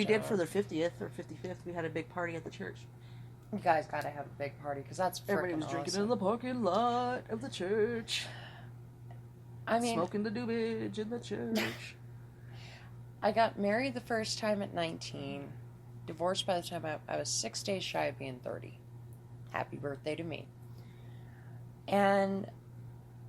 we did for their 50th or 55th. We had a big party at the church. You guys gotta have a big party, because that's everybody was drinking in the parking lot of the church. I mean, smoking the doobage in the church. I got married the first time at 19. Divorced by the time I was 6 days shy of being 30. Happy birthday to me. And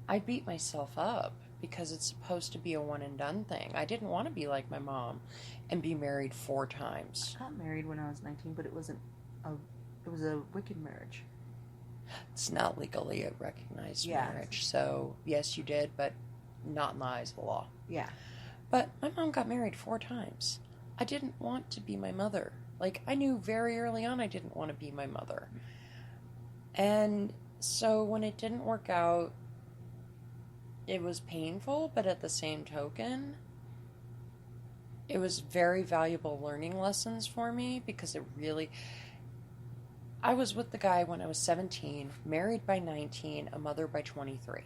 I beat myself up because it's supposed to be a one and done thing. I didn't want to be like my mom and be married 4 times. I got married when I was 19, but it was a wicked marriage. It's not legally a recognized marriage. So, yes, you did, but not in the eyes of the law. Yeah. But my mom got married 4 times. I didn't want to be my mother. Like, I knew very early on I didn't want to be my mother. And so when it didn't work out, it was painful, but at the same token, it was very valuable learning lessons for me, because I was with the guy when I was 17, married by 19, a mother by 23.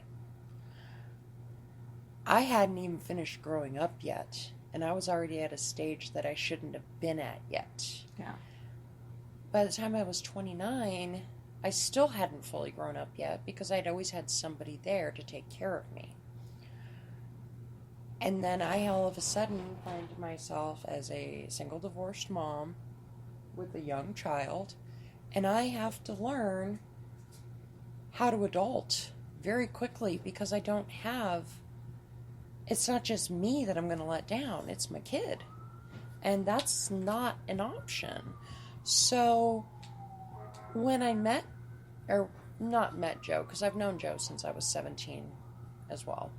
I hadn't even finished growing up yet, and I was already at a stage that I shouldn't have been at yet. Yeah. By the time I was 29, I still hadn't fully grown up yet, because I'd always had somebody there to take care of me. And then I all of a sudden find myself as a single divorced mom with a young child, and I have to learn how to adult very quickly, because I don't have... It's not just me that I'm going to let down. It's my kid. And that's not an option. So when I not met Joe, because I've known Joe since I was 17 as well.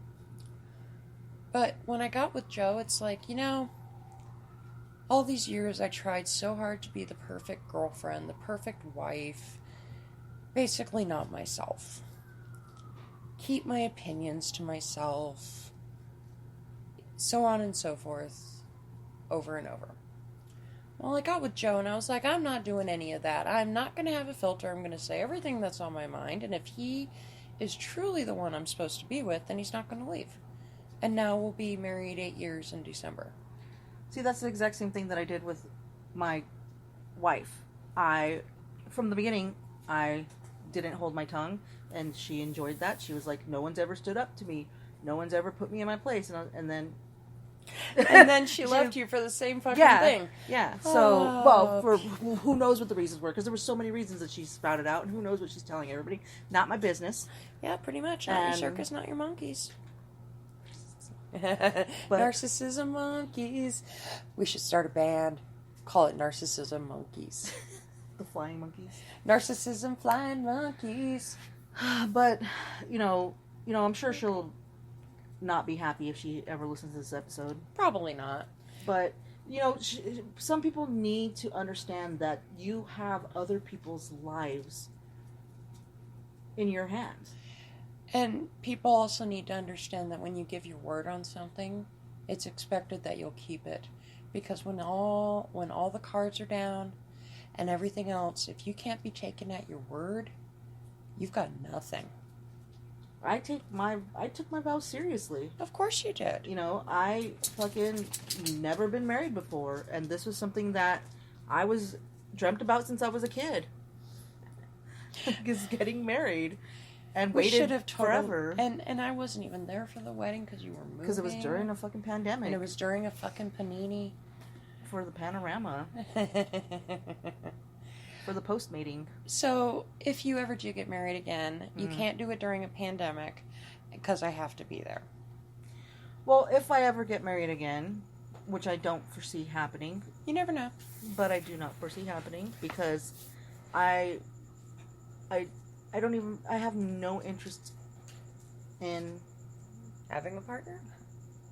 But when I got with Joe, it's like, all these years I tried so hard to be the perfect girlfriend, the perfect wife, basically not myself. Keep my opinions to myself. So on and so forth, over and over. Well, I got with Joe, and I was like, I'm not doing any of that. I'm not going to have a filter. I'm going to say everything that's on my mind, and if he is truly the one I'm supposed to be with, then he's not going to leave. And now we'll be married 8 years in December. See, that's the exact same thing that I did with my wife. From the beginning, I didn't hold my tongue, and she enjoyed that. She was like, no one's ever stood up to me. No one's ever put me in my place. And then... And then she left you for the same fucking thing. Yeah. So, for who knows what the reasons were, because there were so many reasons that she spouted out, and who knows what she's telling everybody. Not my business. Yeah, pretty much. Not your circus, not your monkeys. But, Narcissism monkeys. We should start a band. Call it Narcissism Monkeys. The Flying Monkeys. Narcissism Flying Monkeys. But, I'm sure she'll not be happy if she ever listens to this episode. Probably not. But, some people need to understand that you have other people's lives in your hands. And people also need to understand that when you give your word on something, it's expected that you'll keep it. Because when all the cards are down and everything else, if you can't be taken at your word, you've got nothing. I took my vows seriously. Of course you did. I fucking never been married before, and this was something that I was dreamt about since I was a kid. Is getting married, and waited forever. And I wasn't even there for the wedding because you were moving. Because it was during a fucking pandemic. And it was during a fucking panini. For the panorama. For the post-mating. So, if you ever do get married again, you can't do it during a pandemic, because I have to be there. Well, if I ever get married again, which I don't foresee happening. You never know. But I do not foresee happening, because I have no interest in... Having a partner?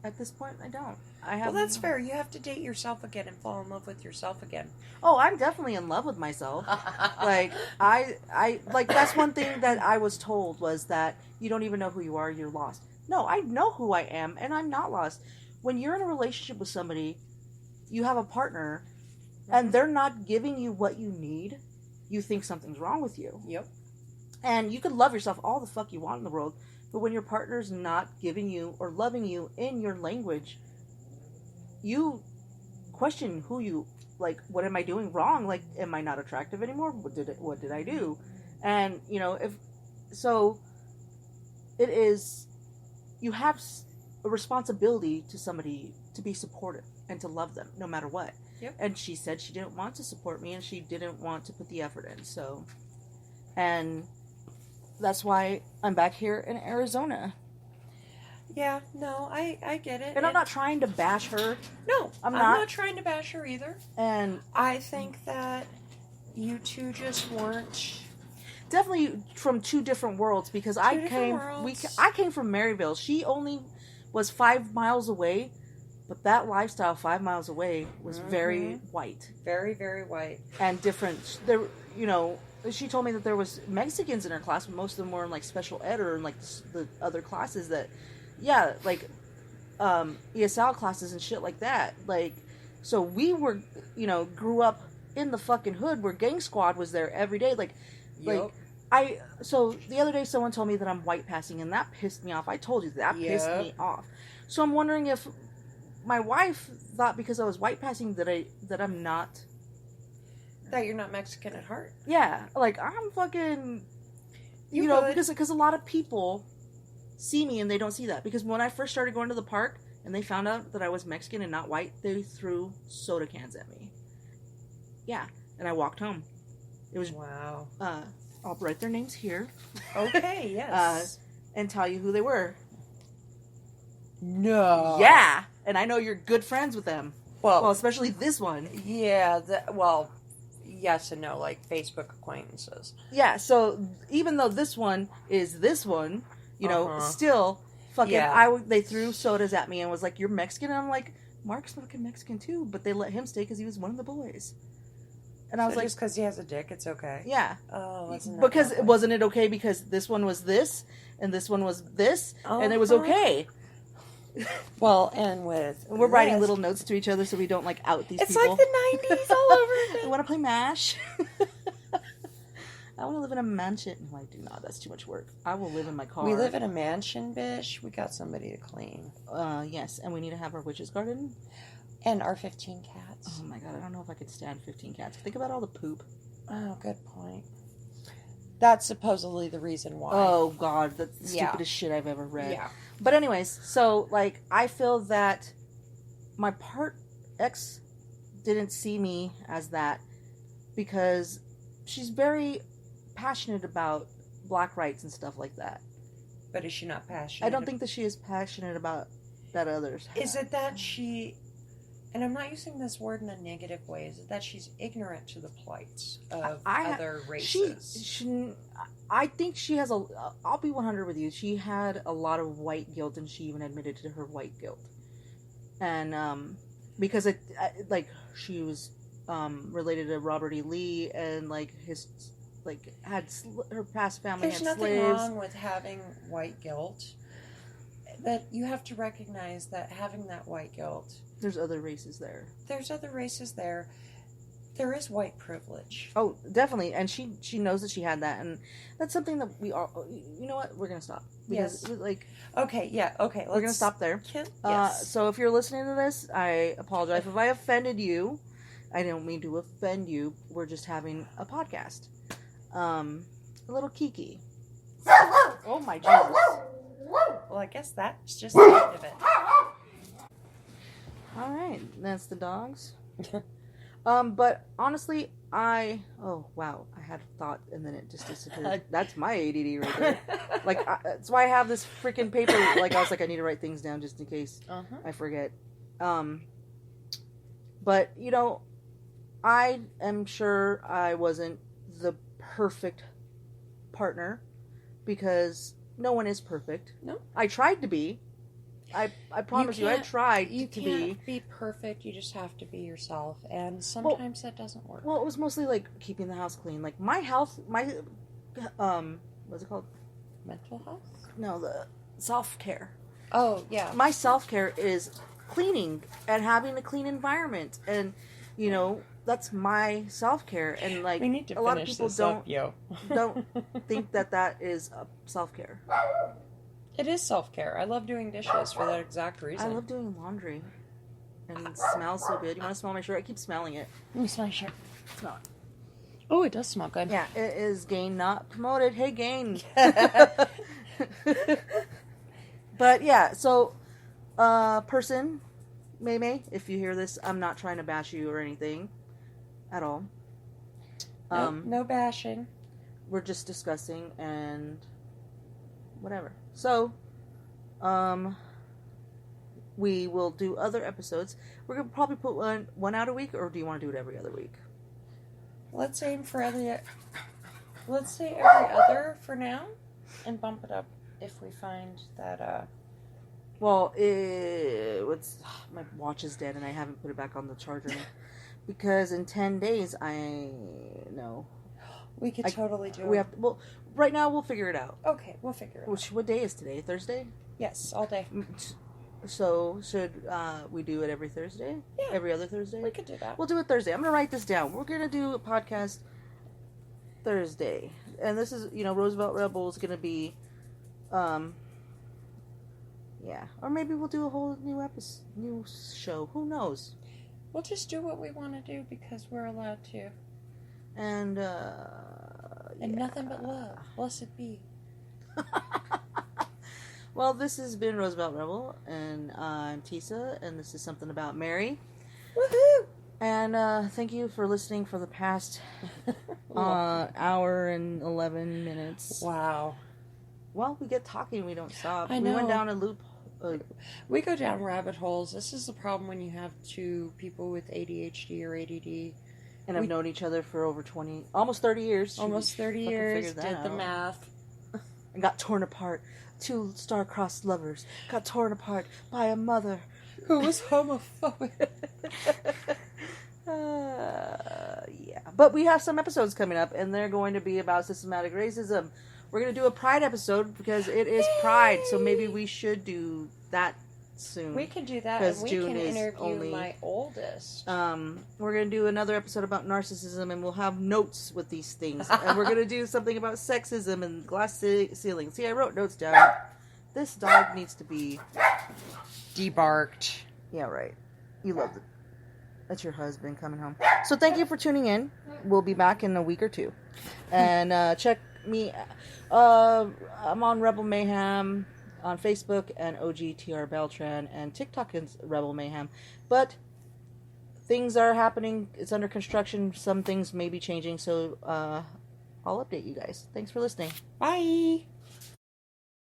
At this point, I don't. Well, that's fair. You have to date yourself again and fall in love with yourself again. Oh, I'm definitely in love with myself. That's one thing that I was told, was that you don't even know who you are, you're lost. No, I know who I am, and I'm not lost. When you're in a relationship with somebody, you have a partner, and they're not giving you what you need, you think something's wrong with you. Yep. And you can love yourself all the fuck you want in the world, but when your partner's not giving you or loving you in your language, you question who you like, what am I doing wrong? Like, am I not attractive anymore? What did I do? And, you know, it is, you have a responsibility to somebody to be supportive and to love them no matter what. Yep. And she said she didn't want to support me and she didn't want to put the effort in. So, and that's why I'm back here in Arizona. Yeah, no, I get it. And I'm not trying to bash her. No, I'm not trying to bash her either. And I think that you two just weren't... Definitely from two different worlds, because I came from Maryville. She only was 5 miles away, but that lifestyle 5 miles away was very white. Very, very white. And different. There, you know, she told me that there was Mexicans in her class, but most of them were in like special ed or in like the other classes that, yeah, like ESL classes and shit like that. Like, so we were, you know, grew up in the fucking hood where Gang Squad was there every day. Like, Yep. So the other day someone told me that I'm white passing, and that pissed me off. I told you that pissed me off. So I'm wondering if my wife thought because I was white passing that I'm not. That you're not Mexican at heart. Yeah, like I'm fucking. You know, because a lot of people see me and they don't see that. Because when I first started going to the park and they found out that I was Mexican and not white, they threw soda cans at me. Yeah, and I walked home. It was wow. I'll write their names here. Okay, yes. And tell you who they were. No. Yeah, and I know you're good friends with them. Well, especially this one. Yeah, yes and no, like Facebook acquaintances. Yeah, so even though this one is this one, you know, still fucking, they threw sodas at me and was like, "You're Mexican?" And I'm like, "Mark's fucking Mexican too," but they let him stay because he was one of the boys. And I was like, just because he has a dick, it's okay. Yeah. Oh, isn't because wasn't it okay because this one was this and this one was this and it was okay. Well, and we're writing little notes to each other so we don't like out these people. It's like the 90s all over again. I want to play MASH. I want to live in a mansion. No, I do not. That's too much work. I will live in my car. We live in a mansion, bitch. We got somebody to clean. Yes, and we need to have our witch's garden. And our 15 cats. Oh my god, I don't know if I could stand 15 cats. Think about all the poop. Oh, good point. That's supposedly the reason why. Oh god, that's the stupidest shit I've ever read. Yeah. But anyways, so like I feel that my ex didn't see me as that because she's very passionate about black rights and stuff like that. But is she not passionate? I don't think that she is passionate about that others have. Is it that she... And I'm not using this word in a negative way. Is it that she's ignorant to the plights of other races? I think she has I'll be 100 with you. She had a lot of white guilt, and she even admitted to her white guilt. And because she was related to Robert E. Lee, and like had her past family had slaves. There's nothing wrong with having white guilt. But you have to recognize that having that white guilt... There's other races there. There is white privilege. Oh, definitely. And she knows that she had that. And that's something that we all... You know what? We're going to stop. Because, Okay, yeah, okay. We're going to stop there. Yes. So if you're listening to this, I apologize if I offended you. I don't mean to offend you. We're just having a podcast. A little kiki. Oh, my Jesus. Well, I guess that's just the end of it. All right, that's the dogs. But honestly, oh wow, I had a thought and then it just disappeared. That's my ADD right there. Like that's why I have this freaking paper. Like I was like, I need to write things down just in case I forget. But you know, I am sure I wasn't the perfect partner because no one is perfect. No, I tried to be. I promise you, I tried to be. You can't be perfect. You just have to be yourself, and sometimes that doesn't work. Well, it was mostly like keeping the house clean. Like my health, what's it called? Mental health? No, the self-care. Oh yeah. My self-care is cleaning and having a clean environment, and you know that's my self-care. And like we need to a lot of people don't think that is self-care. It is self-care. I love doing dishes for that exact reason. I love doing laundry. And it smells so good. You want to smell my shirt? I keep smelling it. Let me smell your shirt. Smell it. Oh, it does smell good. Yeah, it is Gain, not promoted. Hey, Gain. But yeah, so, person, May, if you hear this, I'm not trying to bash you or anything at all. No bashing. We're just discussing and whatever. So, we will do other episodes. We're gonna probably put one out a week, or do you want to do it every other week? Let's aim for let's say every other for now, and bump it up if we find that. Well, my watch is dead and I haven't put it back on the charger because in 10 days I know We could totally do we it. have. Well, right now we'll figure it out. Okay, we'll figure it out. What day is today? Thursday. Yes, all day. So should we do it every Thursday? Yeah. Every other Thursday? We could do that. We'll do it Thursday. I'm gonna write this down. We're gonna do a podcast Thursday, and this is Roosevelt Rebel is gonna be, yeah, or maybe we'll do a whole new show. Who knows? We'll just do what we want to do because we're allowed to. And nothing but love. Blessed be. Well, this has been Roosevelt Rebel, and I'm Tisa, and this is Something About Mary. Woohoo! And thank you for listening for the past hour and 11 minutes. Wow. Well, we get talking, we don't stop. I We went know. down a loop. We go down rabbit holes. This is the problem when you have two people with ADHD or ADD. And have known each other for over almost 30 years. Almost 30 fucking years. figured that Did the out. math. And got torn apart. Two star-crossed lovers got torn apart by a mother Who was homophobic. Yeah. But we have some episodes coming up, and they're going to be about systematic racism. We're going to do a Pride episode because it is Pride, so maybe we should do that soon. We can do that, 'Cause and we June can is interview only- my oldest. We're going to do another episode about narcissism, and we'll have notes with these things. And we're going to do something about sexism and glass ceilings. See, I wrote notes down. This dog needs to be... Debarked. Yeah, right. You love it. That's your husband coming home. So thank you for tuning in. We'll be back in a week or two. And check me. I'm on Rebel Mayhem on Facebook and OGTR Beltran, and TikTok is Rebel Mayhem. But things are happening. It's under construction. Some things may be changing. So I'll update you guys. Thanks for listening. Bye.